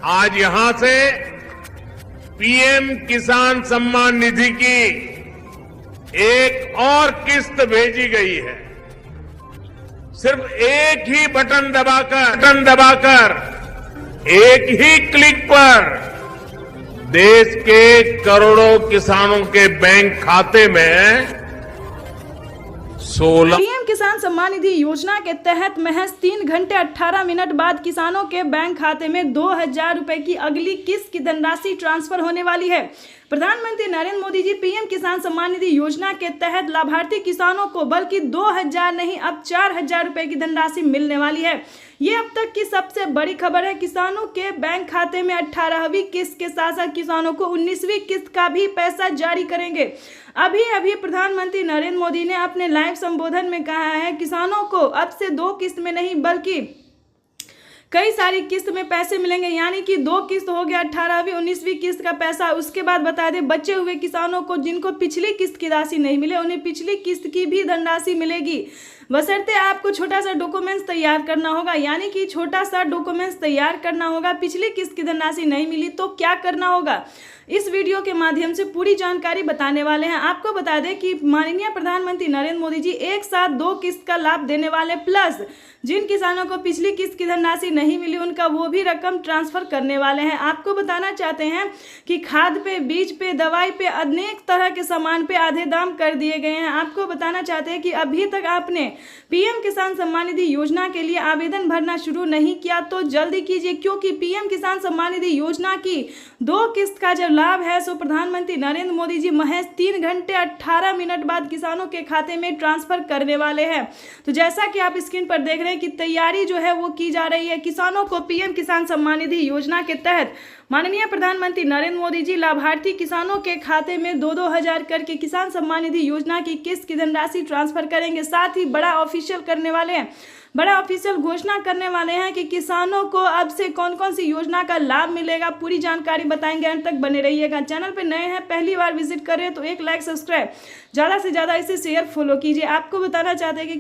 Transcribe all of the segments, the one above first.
आज यहां से पीएम किसान सम्मान निधि की एक और किस्त भेजी गई है। सिर्फ एक ही बटन दबाकर एक ही क्लिक पर देश के करोड़ों किसानों के बैंक खाते में 16 पीएम किसान सम्मान निधि योजना के तहत महज 3 घंटे 18 मिनट बाद किसानों के बैंक खाते में 2,000 रुपए की अगली किस्त की धनराशि ट्रांसफर होने वाली है। प्रधानमंत्री नरेंद्र मोदी जी पीएम किसान सम्मान निधि योजना के तहत लाभार्थी किसानों को बल्कि 2,000 नहीं अब 4,000 रुपए की धनराशि मिलने वाली है। ये अब तक की सबसे बड़ी खबर है। किसानों के बैंक खाते में 18वीं किस्त के साथ साथ किसानों को 19वीं किस्त का भी पैसा जारी करेंगे। अभी प्रधानमंत्री नरेंद्र मोदी ने अपने लाइव संबोधन में कहा है किसानों को अब से 2 किस्त में नहीं बल्कि कई सारी किस्त में पैसे मिलेंगे, यानी कि 2 किस्त हो गया 18वीं 19वीं किस्त का पैसा। उसके बाद बता दें बचे हुए किसानों को जिनको पिछली किस्त की राशि नहीं मिले उन्हें पिछली किस्त की भी धनराशि मिलेगी, बशर्ते आपको छोटा सा डॉक्यूमेंट्स तैयार करना होगा। यानी कि छोटा सा डॉक्यूमेंट्स तैयार करना होगा। पिछली किस्त की धनराशि नहीं मिली तो क्या करना होगा, इस वीडियो के माध्यम से पूरी जानकारी बताने वाले हैं। आपको बता दें कि माननीय प्रधानमंत्री नरेंद्र मोदी जी एक साथ 2 किस्त का लाभ देने वाले, प्लस जिन किसानों को पिछली किस्त की धनराशि नहीं मिली उनका वो भी रकम ट्रांसफर करने वाले हैं। आपको बताना चाहते हैं कि खाद पे, बीज पे, दवाई पे, अनेक तरह के सामान पे आधे दाम कर दिए गए हैं। आपको बताना चाहते हैं कि अभी तक आपने पीएम किसान सम्मान निधि योजना के लिए आवेदन भरना शुरू नहीं किया तो जल्दी कीजिए, क्योंकि पीएम किसान सम्मान निधि योजना की 2 किस्त का जब लाभ है सो प्रधानमंत्री नरेंद्र मोदी जी महज 3 घंटे 18 मिनट बाद किसानों के खाते में ट्रांसफर करने वाले हैं। तो जैसा कि आप स्क्रीन पर देख रहे हैं कि तैयारी जो है वो की जा रही है। किसानों को पीएम किसान सम्मान निधि योजना के तहत माननीय प्रधानमंत्री नरेंद्र मोदी जी लाभार्थी किसानों के खाते में 2-2 हजार करके किसान सम्मान निधि योजना की किस्त की धनराशि ट्रांसफर करेंगे। साथ ही बड़ा ऑफिशियल करने वाले हैं, बड़ा ऑफिशियल घोषणा करने वाले हैं कि किसानों को अब से कौन कौन सी योजना का लाभ मिलेगा, पूरी जानकारी बताएंगे। अंत तक बने रहिएगा। चैनल पे नए हैं, पहली बार विजिट करें तो एक लाइक, सब्सक्राइब, ज़्यादा से ज़्यादा इसे शेयर, फॉलो कीजिए। आपको बताना चाहते हैं कि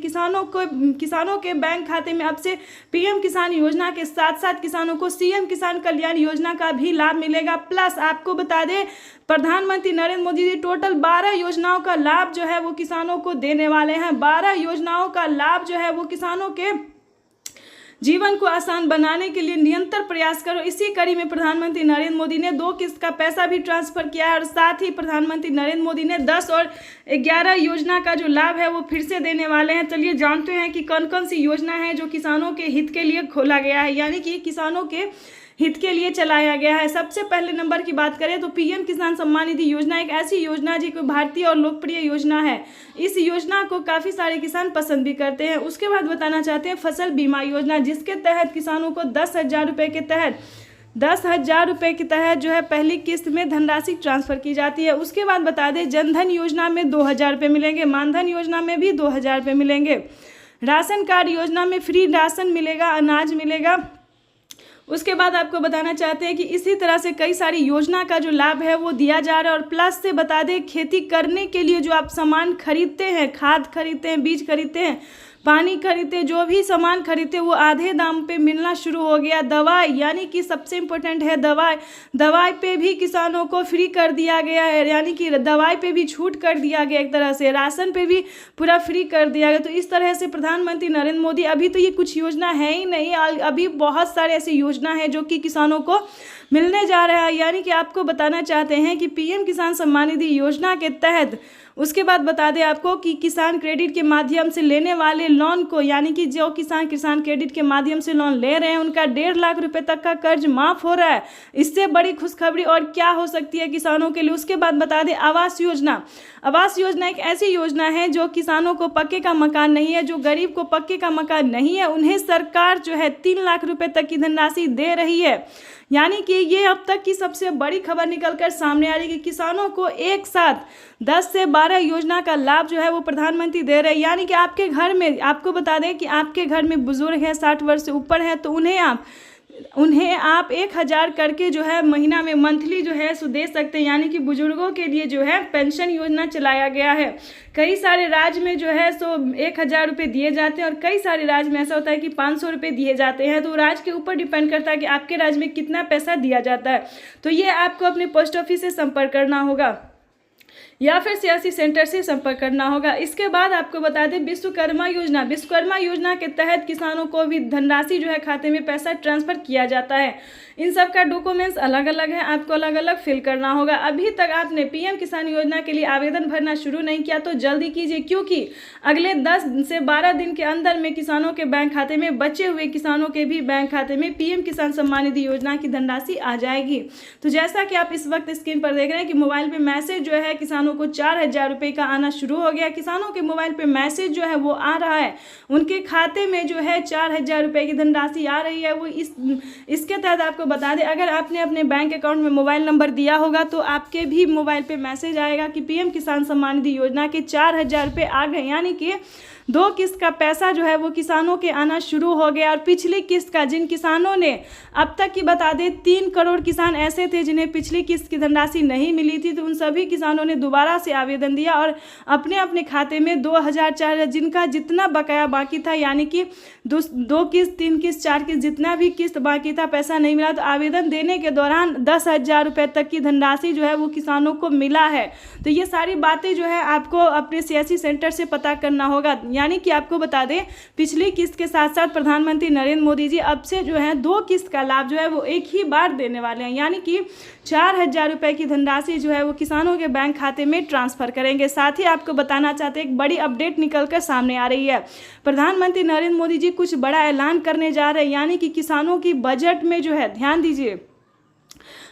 किसानों के बैंक खाते में अब से पीएम किसान योजना के साथ साथ किसानों को सीएम किसान कल्याण योजना का भी लाभ मिलेगा। प्लस आपको बता दें प्रधानमंत्री नरेंद्र मोदी जी टोटल 12 योजनाओं का लाभ जो है वो किसानों को देने वाले हैं। 12 योजनाओं का लाभ जो है वो किसानों के जीवन को आसान बनाने के लिए निरंतर प्रयास करो। इसी कड़ी में प्रधानमंत्री नरेंद्र मोदी ने 2 किस्त का पैसा भी ट्रांसफर किया है और साथ ही प्रधानमंत्री नरेंद्र मोदी ने 10 और 11 योजना का जो लाभ है वो फिर से देने वाले हैं। चलिए जानते हैं कि कौन कौन सी योजना है जो किसानों के हित के लिए खोला गया है, यानी कि किसानों के हित के लिए चलाया गया है। सबसे पहले नंबर की बात करें तो पीएम किसान सम्मान निधि योजना एक ऐसी योजना है जो भारतीय और लोकप्रिय योजना है। इस योजना को काफ़ी सारे किसान पसंद भी करते हैं। उसके बाद बताना चाहते हैं फसल बीमा योजना, जिसके तहत किसानों को 10,000 रुपये के तहत 10,000 रुपये के तहत जो है पहली किस्त में धनराशि ट्रांसफर की जाती है। उसके बाद बता दें जनधन योजना में 2,000 रुपये मिलेंगे, मानधन योजना में भी 2,000 रुपये मिलेंगे, राशन कार्ड योजना में फ्री राशन मिलेगा, अनाज मिलेगा। उसके बाद आपको बताना चाहते हैं कि इसी तरह से कई सारी योजना का जो लाभ है वो दिया जा रहा है। और प्लस से बता दें खेती करने के लिए जो आप सामान खरीदते हैं, खाद खरीदते हैं, बीज खरीदते हैं, पानी खरीदते, जो भी सामान खरीदते वो आधे दाम पे मिलना शुरू हो गया। दवाई, यानी कि सबसे इम्पोर्टेंट है दवाई पे भी किसानों को फ्री कर दिया गया है, यानी कि दवाई पे भी छूट कर दिया गया एक तरह से, राशन पे भी पूरा फ्री कर दिया गया। तो इस तरह से प्रधानमंत्री नरेंद्र मोदी, अभी तो ये कुछ योजना है ही नहीं, अभी बहुत सारे ऐसी योजना है जो कि किसानों को मिलने जा रहा है। यानी कि आपको बताना चाहते हैं कि पीएम किसान सम्मान निधि योजना के तहत उसके बाद बता दें आपको कि किसान क्रेडिट के माध्यम से लेने वाले लोन को, यानी कि जो किसान क्रेडिट के माध्यम से लोन ले रहे हैं उनका 1.5 लाख रुपए तक का कर्ज माफ हो रहा है। इससे बड़ी खुशखबरी और क्या हो सकती है किसानों के लिए। उसके बाद बता दें आवास योजना एक ऐसी योजना है जो किसानों को पक्के का मकान नहीं है, जो गरीब को पक्के का मकान नहीं है, उन्हें सरकार जो है 3 लाख रुपए तक की धनराशि दे रही है। यानी कि ये अब तक की सबसे बड़ी खबर निकलकर सामने आ रही है कि किसानों को एक साथ 10 से 12 योजना का लाभ जो है वो प्रधानमंत्री दे रहे हैं। यानी कि आपके घर में, आपको बता दें कि आपके घर में बुजुर्ग हैं, 60 वर्ष से ऊपर है, तो उन्हें आप उन्हें आप 1000 करके जो है महीना में मंथली जो है सो दे सकते हैं। यानी कि बुजुर्गों के लिए जो है पेंशन योजना चलाया गया है। कई सारे राज्य में जो है सो 1000 रुपये दिए जाते हैं और कई सारे राज्य में ऐसा होता है कि 500 रुपये दिए जाते हैं। तो राज्य के ऊपर डिपेंड करता है कि आपके राज्य में कितना पैसा दिया जाता है। तो ये आपको अपने पोस्ट ऑफिस से संपर्क करना होगा या फिर सीएससी सेंटर से संपर्क करना होगा। इसके बाद आपको बता दें विश्वकर्मा योजना के तहत किसानों को भी धनराशि जो है खाते में पैसा ट्रांसफ़र किया जाता है। इन सब का डॉक्यूमेंट्स अलग अलग है, आपको अलग अलग फिल करना होगा। अभी तक आपने पीएम किसान योजना के लिए आवेदन भरना शुरू नहीं किया तो जल्दी कीजिए, क्योंकि अगले 10 से 12 दिन के अंदर में किसानों के बैंक खाते में, बचे हुए किसानों के भी बैंक खाते में पीएम किसान सम्मान निधि योजना की धनराशि आ जाएगी। तो जैसा कि आप इस वक्त स्क्रीन पर देख रहे हैं कि मोबाइल पे मैसेज जो है किसानों को 4000 रुपये का आना शुरू हो गया। किसानों के मोबाइल पे मैसेज जो है वो आ रहा है, उनके खाते में जो है 4000 रुपये की धनराशि आ रही है। वो इसके तहत आपको बता दें, अगर आपने अपने बैंक अकाउंट में मोबाइल नंबर दिया होगा तो आपके भी मोबाइल पे मैसेज आएगा कि पीएम किसान सम्मान निधि योजना के 4000 रुपये आ गए। यानी कि 2 किस्त का पैसा जो है वो किसानों के आना शुरू हो गया। और पिछली किस्त का जिन किसानों ने अब तक की बता दें 3 करोड़ किसान ऐसे थे जिन्हें पिछली किस्त की धनराशि नहीं मिली थी, तो उन सभी किसानों ने दोबारा से आवेदन दिया और अपने अपने खाते में 2000, 4000 जिनका जितना बकाया बाकी था, यानी कि 2 किस्त, 3 किस्त, 4 किस्त जितना भी किस्त बाकी था पैसा नहीं मिला, तो आवेदन देने के दौरान 10,000 रुपये तक की धनराशि जो है वो किसानों को मिला है। तो ये सारी बातें जो है आपको अपने सीएससी सेंटर से पता करना होगा। यानी कि आपको बता दें पिछली किस्त के साथ साथ प्रधानमंत्री नरेंद्र मोदी जी अब से जो है 2 किस्त का लाभ जो है वो एक ही बार देने वाले हैं। यानी कि 4000 रुपये की धनराशि जो है वो किसानों के बैंक खाते में ट्रांसफर करेंगे। साथ ही आपको बताना चाहते हैं एक बड़ी अपडेट निकलकर सामने आ रही है। प्रधानमंत्री नरेंद्र मोदी जी कुछ बड़ा ऐलान करने जा रहे हैं। यानी कि किसानों की बजट में जो है, ध्यान दीजिए,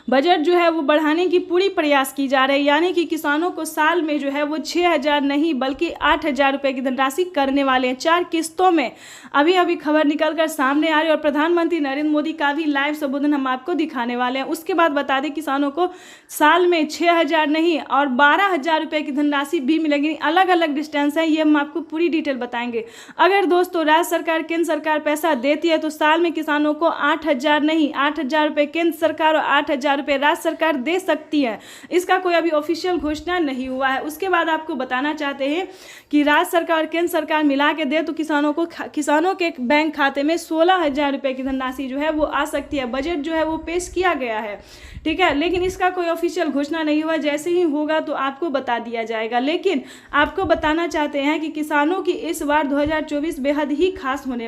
बजट जो है वो बढ़ाने की पूरी प्रयास की जा रही है। यानी कि किसानों को साल में जो है वो 6000 नहीं बल्कि 8000 रुपये की धनराशि करने वाले हैं 4 किस्तों में। अभी अभी खबर निकलकर सामने आ रही है और प्रधानमंत्री नरेंद्र मोदी का भी लाइव संबोधन हम आपको दिखाने वाले हैं। उसके बाद बता दें किसानों को साल में 6000 नहीं और 12000 रुपये की धनराशि भी मिलेगी। अलग अलग डिस्टेंस है, ये हम आपको पूरी डिटेल बताएंगे। अगर दोस्तों राज्य सरकार, केंद्र सरकार पैसा देती है तो साल में किसानों को 8000 नहीं 8000 रुपये केंद्र सरकार और 8000 रुपये राज्य सरकार दे सकती है। इसका कोई अभी ऑफिशियल घोषणा नहीं हुआ है। उसके बाद आपको बताना चाहते हैं कि राज्य सरकार और केंद्र सरकार मिला के दे तो किसानों के बैंक खाते में 16000 रुपये की धनराशि जो है वो आ सकती है। बजट जो है वो पेश किया गया है, ठीक है, लेकिन इसका कोई ऑफिशियल घोषणा नहीं हुआ। जैसे ही होगा तो आपको बता दिया जाएगा। लेकिन आपको बताना चाहते हैं कि किसानों की इस बार 2024 बेहद ही खास होने